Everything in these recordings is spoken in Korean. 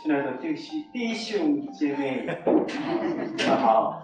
亲爱的弟兄姐妹，你们好。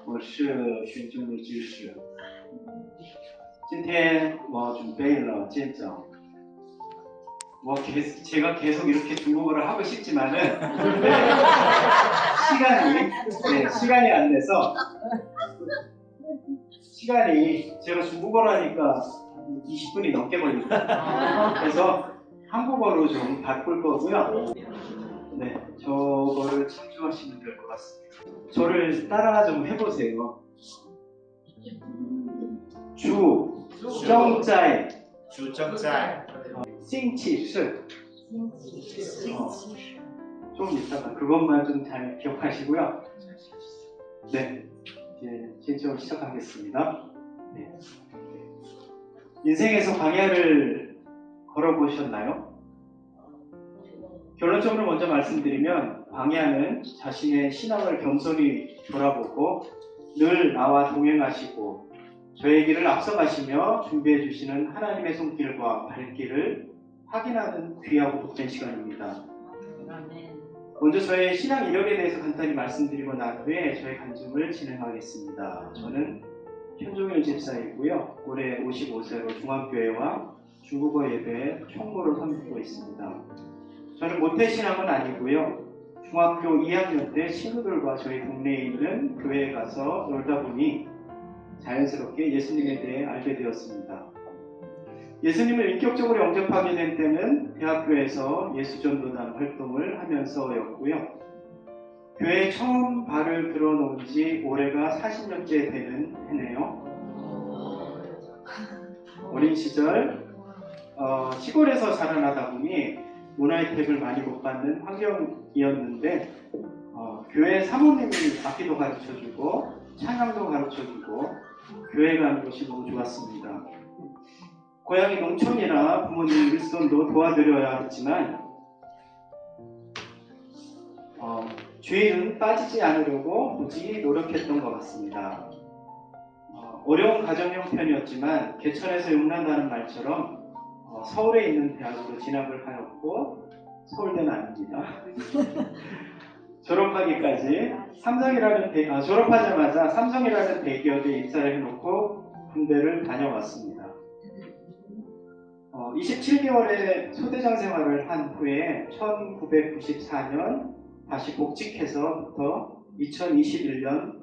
我是玄宗的居士。今天我准备了见证。제가 계속 이렇게 중국어를 하고 싶지만은 시간이 안 돼서 제가 중국어로 하니까 20분이 넘게 걸립니다. 그래서 한국어로 좀 바꿀 거고요. 네, 저거를 참조하시면 될 것 같습니다. 저를 따라 좀 해보세요. 주정자의 星期四. 좀 이따가 그것만 좀 잘 기억하시고요. 네, 이제 진짜 시작하겠습니다. 네. 인생에서 광야를 걸어보셨나요? 결론적으로 먼저 말씀드리면 광야는 자신의 신앙을 겸손히 돌아보고 늘 나와 동행하시고 저의 길을 앞서가시며 준비해 주시는 하나님의 손길과 발길을 확인하는 귀하고 복된 시간입니다. 먼저 저의 신앙 이력에 대해서 간단히 말씀드리고 난 후에 저의 간증을 진행하겠습니다. 저는 현종일 집사이고요. 올해 55세로 중앙교회와 중국어 예배에 총무로 섬기고 있습니다. 저는 모태신앙은 아니고요. 중학교 2학년 때 친구들과 저희 동네에 있는 교회에 가서 놀다 보니 자연스럽게 예수님에 대해 알게 되었습니다. 예수님을 인격적으로 영접하게 된 때는 대학교에서 예수전도단 활동을 하면서였고요. 교회에 처음 발을 들어놓은 지 올해가 40년째 되는 해네요. 어린 시절 시골에서 자라나다 보니 문화 혜택을 많이 못 받는 환경이었는데 교회 사모님이 악기도 가르쳐주고 찬양도 가르쳐주고 교회 가는 것이 너무 좋았습니다. 고향이 농촌이라 부모님 일손도 도와드려야 했지만 죄는 빠지지 않으려고 굳이 노력했던 것 같습니다. 어려운 가정 형편이었지만 개천에서 용난다는 말처럼 서울에 있는 대학으로 진학을 하였고 서울대는 아닙니다. 졸업하자마자 삼성이라는 대기업에 입사를 해놓고 군대를 다녀왔습니다. 27개월의 소대장 생활을 한 후에 1994년 다시 복직해서부터 2021년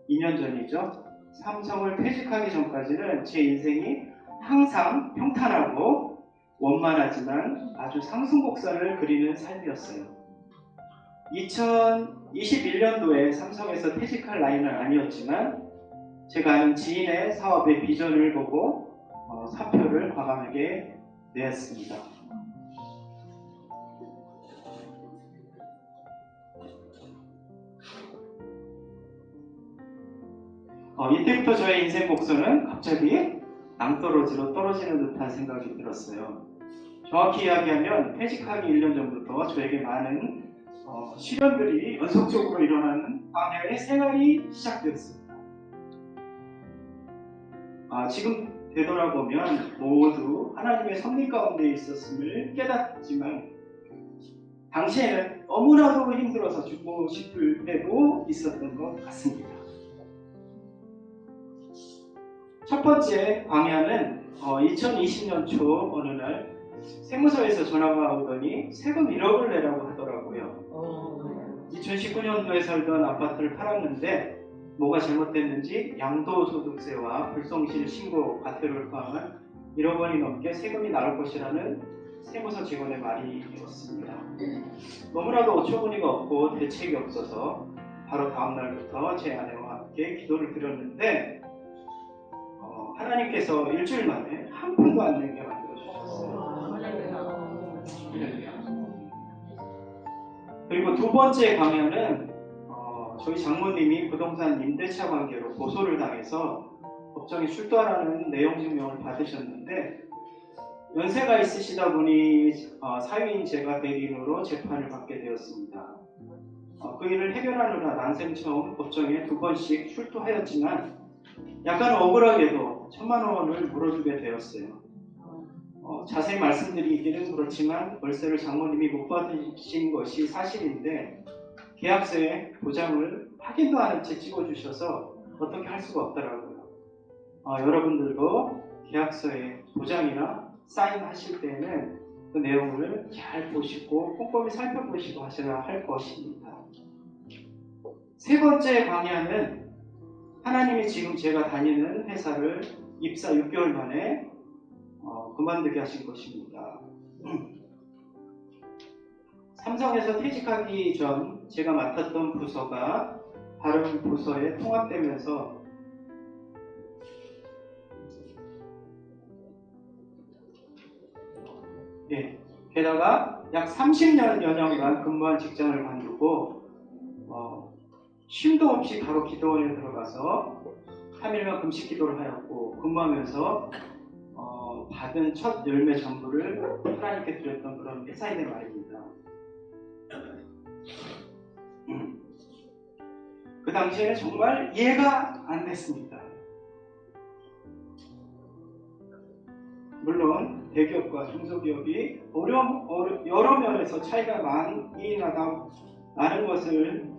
2년 전이죠. 삼성을 퇴직하기 전까지는 제 인생이 항상 평탄하고 원만하지만 아주 상승곡선을 그리는 삶이었어요. 2021년도에 삼성에서 퇴직할 나이는 아니었지만 제가 아는 지인의 사업의 비전을 보고 사표를 과감하게 내었습니다. 이때부터 저의 인생 곡선은 갑자기 낭떠러지로 떨어지는 듯한 생각이 들었어요. 정확히 이야기하면 퇴직하기 1년 전부터 저에게 많은 시련들이 연속적으로 일어나는 광야의 생활이 시작되었습니다. 지금 되돌아보면 모두 하나님의 섭리 가운데 있었음을 깨닫지만 당시에는 너무나도 힘들어서 죽고 싶을 때도 있었던 것 같습니다. 첫 번째 광야는 2020년 초 어느 날 세무서에서 전화가 오더니 세금 1억을 내라고 하더라고요. 2019년도에 살던 아파트를 팔았는데 뭐가 잘못됐는지 양도소득세와 불성실 신고 과태료를 포함한 1억 원이 넘게 세금이 나올 것이라는 세무서 직원의 말이었습니다. 너무나도 어처구니가 없고 대책이 없어서 바로 다음 날부터 제 아내와 함께 기도를 드렸는데 하나님께서 일주일 만에 한 푼도 안 내게 만들어주셨어요. 그리고 두 번째 광야는 저희 장모님이 부동산 임대차 관계로 고소를 당해서 법정에 출두하라는 내용 증명을 받으셨는데 연세가 있으시다 보니 사유인 제가 대리인으로 재판을 받게 되었습니다. 그 일을 해결하느라 난생 처음 법정에 2번씩 출두하였지만 약간 억울하게도 1,000만 원을 물어주게 되었어요. 자세히 말씀드리기는 그렇지만 월세를 장모님이 못 받으신 것이 사실인데 계약서에 도장을 확인도 안 한 채 찍어주셔서 어떻게 할 수가 없더라고요. 여러분들도 계약서에 도장이나 사인하실 때는 그 내용을 잘 보시고 꼼꼼히 살펴보시고 하셔야 할 것입니다. 세 번째 방향은 하나님이 지금 제가 다니는 회사를 입사 6개월 만에 그만두게 하신 것입니다. 삼성에서 퇴직하기 전 제가 맡았던 부서가 다른 부서에 통합되면서 게다가 약 30년여간 근무한 직장을 관두고 쉼도 없이 바로 기도원에 들어가서 3일간 금식 기도를 하였고 근무하면서 받은 첫 열매 전부를 하나님께 드렸던 그런 회사인의 말입니다. 그 당시에는 정말 이해가 안 됐습니다. 물론 대기업과 중소기업이 여러 면에서 차이가 많이 나는 것을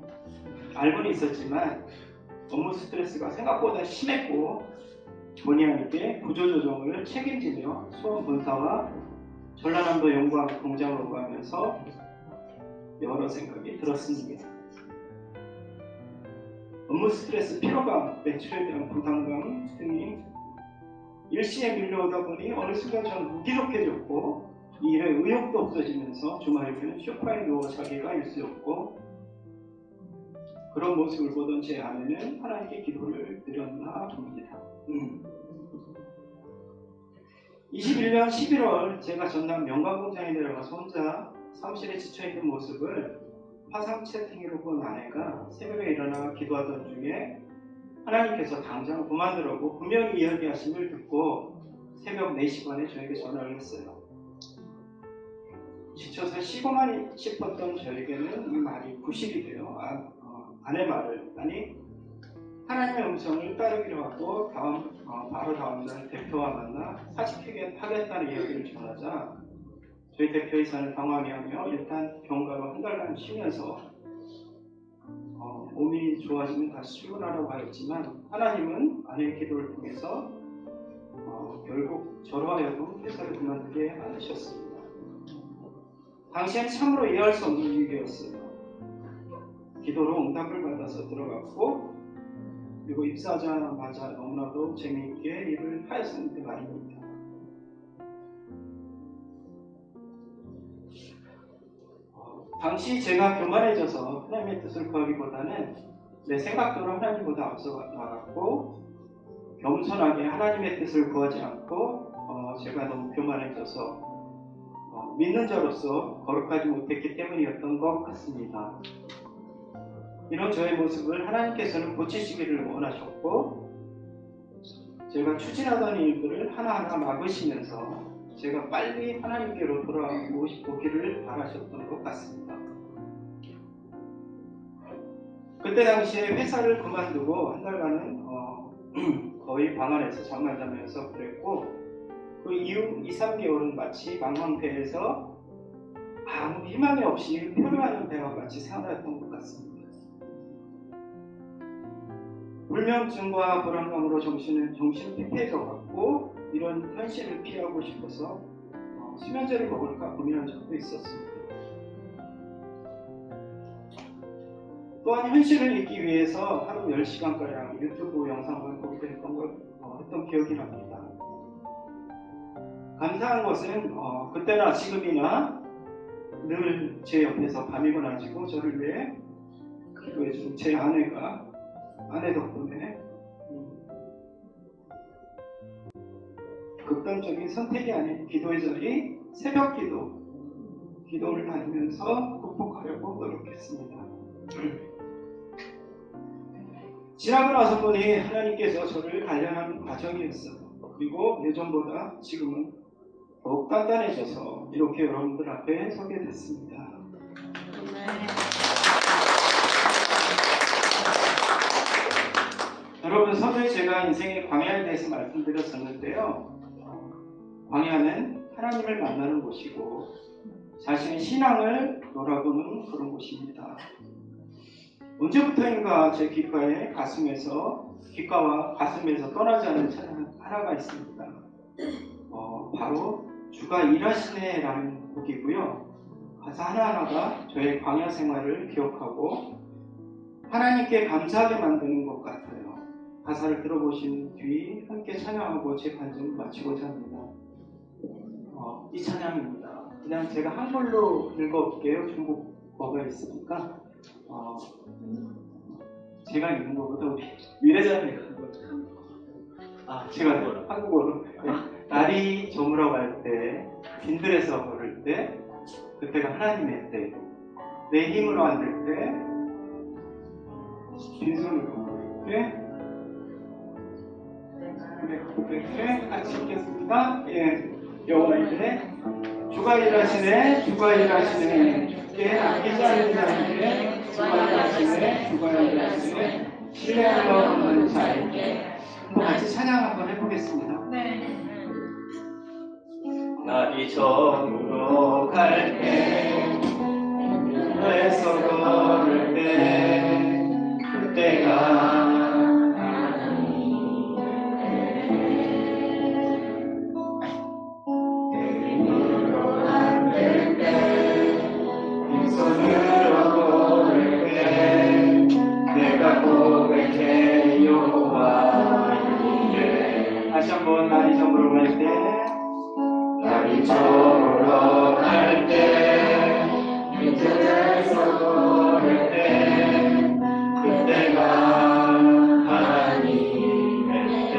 알고는 있었지만 업무 스트레스가 생각보다 심했고 본의 아니게 구조조정을 책임지며 수원 본사와 전라남도 연구하고 공장을 오가면서 여러 생각이 들었습니다. 업무 스트레스, 피로감, 매출에 대한 부담감 등이 일시에 밀려오다 보니 어느 순간 저는 무기력해졌고 이 일에 의욕도 없어지면서 주말이면 소파에 누워 자기가 일수였고 그런 모습을 보던 제 아내는 하나님께 기도를 드렸나 봅니다. 21년 11월 제가 전남 명관공장에 내려가서 혼자 사무실에 지쳐있는 모습을 화상 채팅으로 본 아내가 새벽에 일어나 기도하던 중에 하나님께서 당장 그만두라고 분명히 이야기하심을 듣고 새벽 4시간에 저에게 전화를 했어요. 지쳐서 쉬고만 싶었던 저에게는 이 말이 부식이 돼요. 아내 말을 하나님의 음성을 따르기로 하고 바로 다음날 대표와 만나 사직하겠다는 이야기를 전하자 저희 대표이사는 당황해하며 일단 병가로 한 달간 쉬면서 몸이 좋아지면 다시 출근하라고 하였지만 하나님은 아내의 기도를 통해서 결국 저로 하여금 회사를 그만두게 만드셨습니다. 당시엔 참으로 이해할 수 없는 일이었어요. 기도로 응답을 받아서 들어갔고 그리고 입사하자마자 너무나도 재미있게 일을 하였었는데 말입니다. 당시 제가 교만해져서 하나님의 뜻을 구하기보다는 내 생각대로 하나님보다 앞서 나갔고 겸손하게 하나님의 뜻을 구하지 않고 제가 너무 교만해져서 믿는 자로서 거룩하지 못했기 때문이었던 것 같습니다. 이런 저의 모습을 하나님께서는 고치시기를 원하셨고 제가 추진하던 일들을 하나하나 막으시면서 제가 빨리 하나님께로 돌아오기를 바라셨던 것 같습니다. 그때 당시에 회사를 그만두고 한 달간은 거의 방 안에서 잠만 자면서 그랬고 그 이후 2-3개월은 마치 망망대해서 아무 희망이 없이 표류하는 배와 같이 생활했던 것 같습니다. 불면증과 불안감으로 정신은 피폐해져갔고 이런 현실을 피하고 싶어서 수면제를 먹을까 고민한 적도 있었습니다. 또한 현실을 잊기 위해서 하루 10시간가량 유튜브 영상을 보기도 했던 기억이 납니다. 감사한 것은 그때나 지금이나 늘 제 옆에서 밤이고 낮이고 저를 위해 기도해준 제 아내 덕분에 극단적인 선택이 아닌 기도의 자리, 새벽 기도를 다니면서 극복하려고 노력했습니다. 지나고 나서 보니 하나님께서 저를 단련하는 과정이었어요. 그리고 예전보다 지금은 더욱 단단해져서 이렇게 여러분들 앞에 서게 됐습니다. 여러분, 서두에 제가 인생의 광야에 대해서 말씀드렸었는데요. 광야는 하나님을 만나는 곳이고 자신의 신앙을 돌아보는 그런 곳입니다. 언제부터인가 제 귓가와 가슴에서 떠나지 않은 찬양 하나가 있습니다. 바로 주가 일하시네 라는 곡이고요. 가사 하나하나가 저의 광야 생활을 기억하고 하나님께 감사하게 만드는 것 같아요. 가사를 들어보신 뒤 함께 찬양하고 제 간증을 마치고자 합니다. 이 찬양입니다. 그냥 제가 한글로 읽어볼게요. 중국어가 있으니까 제가 읽는 것보다 우리 미래자매가 제가 한국어로 날이 저물어 갈 때 빈들에서 걸을 때 그때가 하나님의 때 내 힘으로 안 될 때 빈손으로 걸을 때 그렇게 같이 읽겠습니다. 여호와 이르네 주가 일하시네 주가 일하시네 주께 아끼지 않는 자에게 주가 일하시네 주가 일하시네 신뢰하며 걷는 자에게 한번 같이 찬양 한번 해보겠습니다. 날이 저물어 갈 때 빈들에서 걸을 때 그때가 다시 한번 날이 저물어 갈 때 날이 저물어 갈 때 빈들에서 걸을 때 그때가 하나님의 때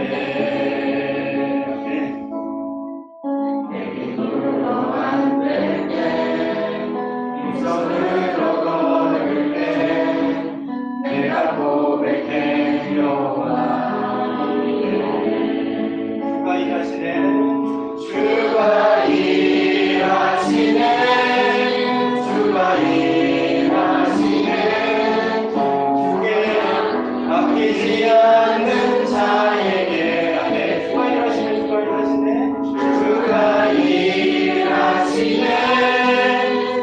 내게 물어 안 될 때 빈손으로 걸을 때 내가 고백해 여호와 주가 일하시네 주가 일하시네 주께 아끼지 않는 자에게 주가 일하시네 주가 일하시네 주가 일하시네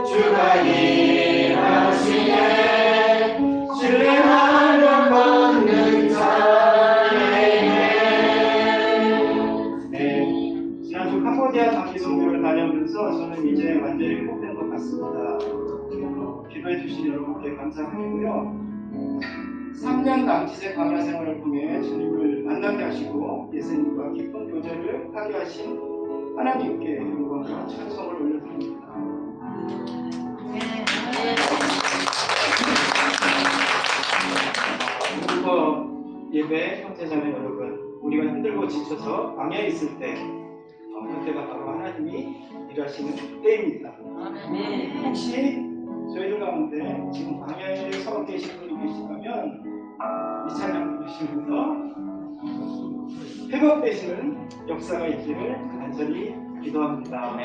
주가 일하시네 신뢰하며 걷는 지난주 캄보디아 장기 선교를 다녀오면서 저는 이제 완전히 회복된 것 같습니다. 기도해 주신 여러분께 감사드리고요. 3년 남짓의 광야 생활을 통해 주님을 만나게 하시고 예수님과 깊은 교제를 하게 하신 하나님께 영광과 찬송을 올려드립니다. 예배 형제자매 여러분, 우리가 힘들고 지쳐서 광야에 있을 때 그때가 바로 하나님이 일하시는 때입니다. 혹시 저희들 가운데 지금 광야에 서 계신 분이 계시다면 이 찬양 부르시면서 회복되시는 역사가 있기를 간절히 기도합니다.